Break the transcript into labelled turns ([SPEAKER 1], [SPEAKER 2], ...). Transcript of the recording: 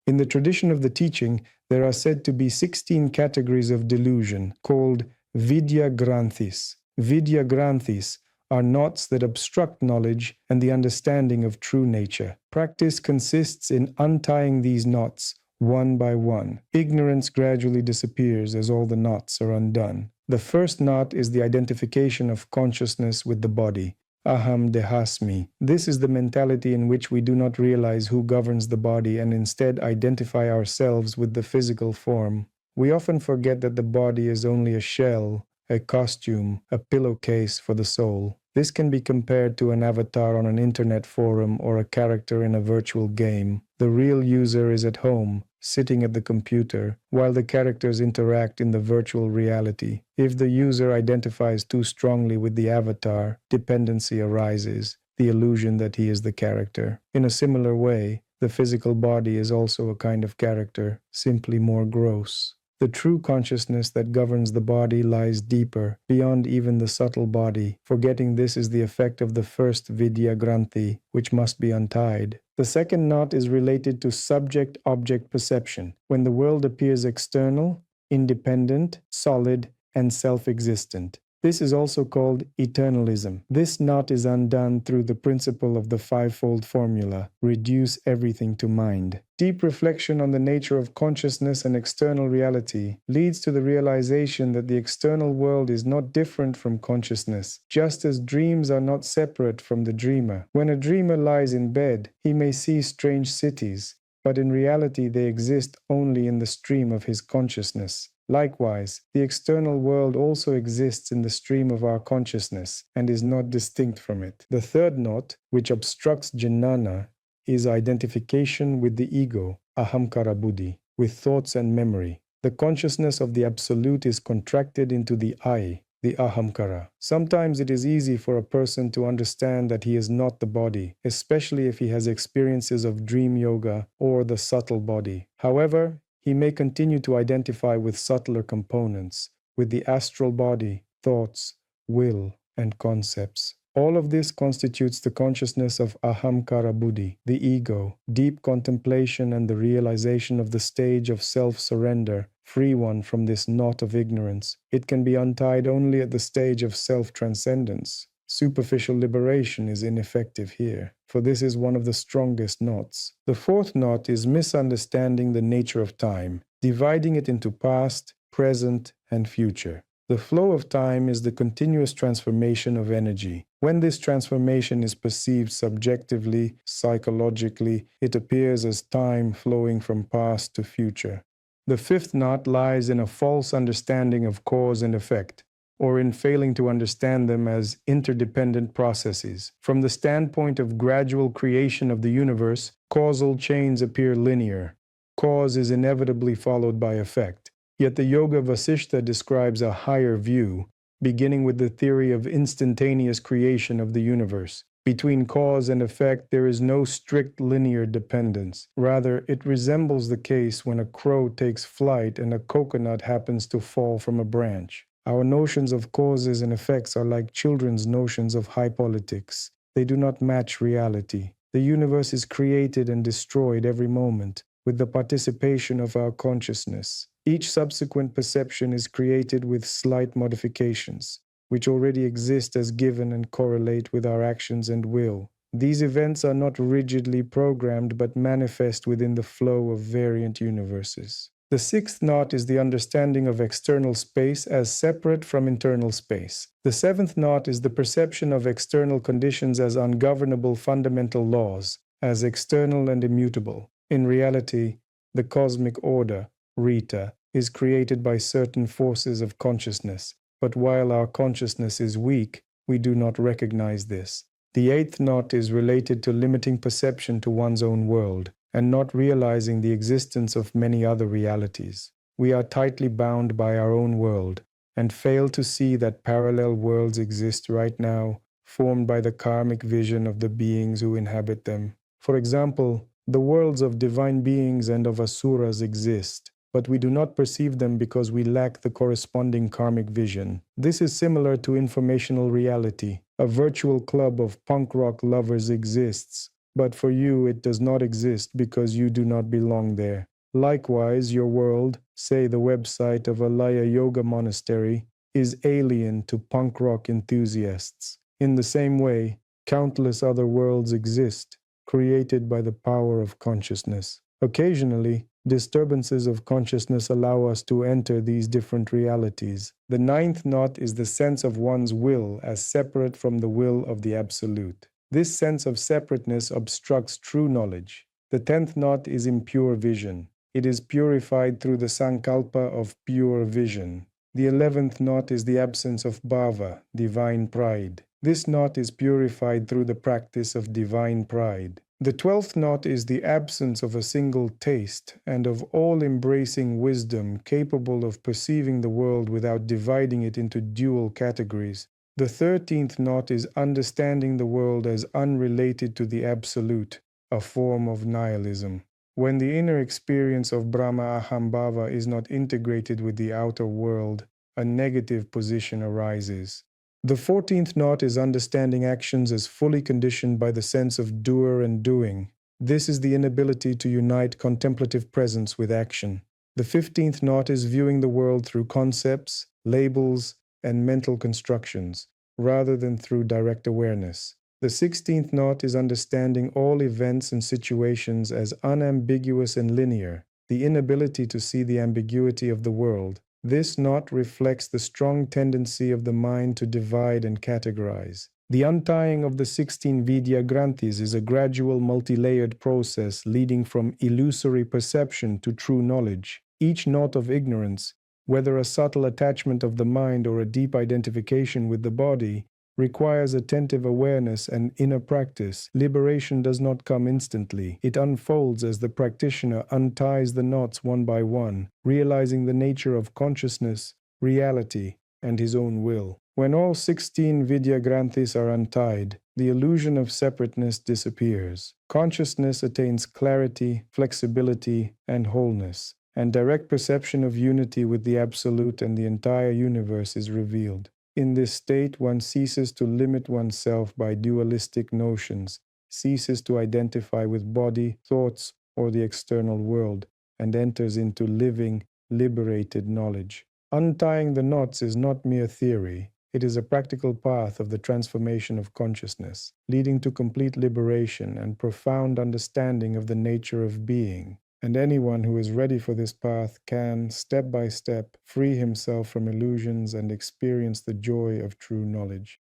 [SPEAKER 1] In the tradition of the teaching, there are said to be 16 categories of delusion called Vidya Granthis. Vidya Granthis are knots that obstruct knowledge and the understanding of true nature. Practice consists in untying these knots one by one. Ignorance gradually disappears as all the knots are undone. The first knot is the identification of consciousness with the body. Aham dehasmi. This is the mentality in which we do not realize who governs the body and instead identify ourselves with the physical form. We often forget that the body is only a shell, a costume, a pillowcase for the soul. This can be compared to an avatar on an internet forum or a character in a virtual game. The real user is at home, sitting at the computer, while the characters interact in the virtual reality. If the user identifies too strongly with the avatar, dependency arises, the illusion that he is the character. In a similar way, the physical body is also a kind of character, simply more gross. The true consciousness that governs the body lies deeper, beyond even the subtle body. Forgetting this is the effect of the first Vidya Granthi, which must be untied. The second knot is related to subject-object perception, when the world appears external, independent, solid, and self-existent. This is also called eternalism. This knot is undone through the principle of the fivefold formula, reduce everything to mind. Deep reflection on the nature of consciousness and external reality leads to the realization that the external world is not different from consciousness, just as dreams are not separate from the dreamer. When a dreamer lies in bed, he may see strange cities, but in reality they exist only in the stream of his consciousness. Likewise, the external world also exists in the stream of our consciousness and is not distinct from it. The third knot, which obstructs jnana, is identification with the ego, ahamkara buddhi, with thoughts and memory. The consciousness of the Absolute is contracted into the I, the ahamkara. Sometimes it is easy for a person to understand that he is not the body, especially if he has experiences of dream yoga or the subtle body. However, he may continue to identify with subtler components, with the astral body, thoughts, will, and concepts. All of this constitutes the consciousness of ahamkara buddhi, the ego, deep contemplation and the realization of the stage of self-surrender, free one from this knot of ignorance. It can be untied only at the stage of self-transcendence. Superficial liberation is ineffective here, for this is one of the strongest knots. The fourth knot is misunderstanding the nature of time, dividing it into past, present, and future. The flow of time is the continuous transformation of energy. When this transformation is perceived subjectively, psychologically, it appears as time flowing from past to future. The fifth knot lies in a false understanding of cause and effect, or in failing to understand them as interdependent processes. From the standpoint of gradual creation of the universe, causal chains appear linear. Cause is inevitably followed by effect. Yet the Yoga Vasishtha describes a higher view, beginning with the theory of instantaneous creation of the universe. Between cause and effect, there is no strict linear dependence. Rather, it resembles the case when a crow takes flight and a coconut happens to fall from a branch. Our notions of causes and effects are like children's notions of high politics. They do not match reality. The universe is created and destroyed every moment, with the participation of our consciousness. Each subsequent perception is created with slight modifications, which already exist as given and correlate with our actions and will. These events are not rigidly programmed but manifest within the flow of variant universes. The sixth knot is the understanding of external space as separate from internal space. The seventh knot is the perception of external conditions as ungovernable fundamental laws, as external and immutable. In reality, the cosmic order, Rita, is created by certain forces of consciousness, but while our consciousness is weak, we do not recognize this. The eighth knot is related to limiting perception to one's own world, and not realizing the existence of many other realities. We are tightly bound by our own world, and fail to see that parallel worlds exist right now, formed by the karmic vision of the beings who inhabit them. For example, the worlds of divine beings and of asuras exist, but we do not perceive them because we lack the corresponding karmic vision. This is similar to informational reality. A virtual club of punk rock lovers exists, but for you it does not exist because you do not belong there. Likewise, your world, say the website of a Laya Yoga monastery, is alien to punk rock enthusiasts. In the same way, countless other worlds exist, created by the power of consciousness. Occasionally, disturbances of consciousness allow us to enter these different realities. The ninth knot is the sense of one's will as separate from the will of the Absolute. This sense of separateness obstructs true knowledge. The 10th knot is impure vision. It is purified through the sankalpa of pure vision. The 11th knot is the absence of bhava, divine pride. This knot is purified through the practice of divine pride. The 12th knot is the absence of a single taste and of all-embracing wisdom capable of perceiving the world without dividing it into dual categories. The 13th knot is understanding the world as unrelated to the Absolute, a form of nihilism. When the inner experience of Brahma Ahambhava is not integrated with the outer world, a negative position arises. The 14th knot is understanding actions as fully conditioned by the sense of doer and doing. This is the inability to unite contemplative presence with action. The 15th knot is viewing the world through concepts, labels, and mental constructions, rather than through direct awareness. The 16th knot is understanding all events and situations as unambiguous and linear, the inability to see the ambiguity of the world. This knot reflects the strong tendency of the mind to divide and categorize. The untying of the 16 Vidya Granthis is a gradual multi-layered process leading from illusory perception to true knowledge. Each knot of ignorance, whether a subtle attachment of the mind or a deep identification with the body, requires attentive awareness and inner practice. Liberation does not come instantly. It unfolds as the practitioner unties the knots one by one, realizing the nature of consciousness, reality, and his own will. When all 16 Vidya Granthis are untied, the illusion of separateness disappears. Consciousness attains clarity, flexibility, and wholeness, and direct perception of unity with the Absolute and the entire universe is revealed. In this state, one ceases to limit oneself by dualistic notions, ceases to identify with body, thoughts, or the external world, and enters into living, liberated knowledge. Untying the knots is not mere theory. It is a practical path of the transformation of consciousness, leading to complete liberation and profound understanding of the nature of being. And anyone who is ready for this path can, step by step, free himself from illusions and experience the joy of true knowledge.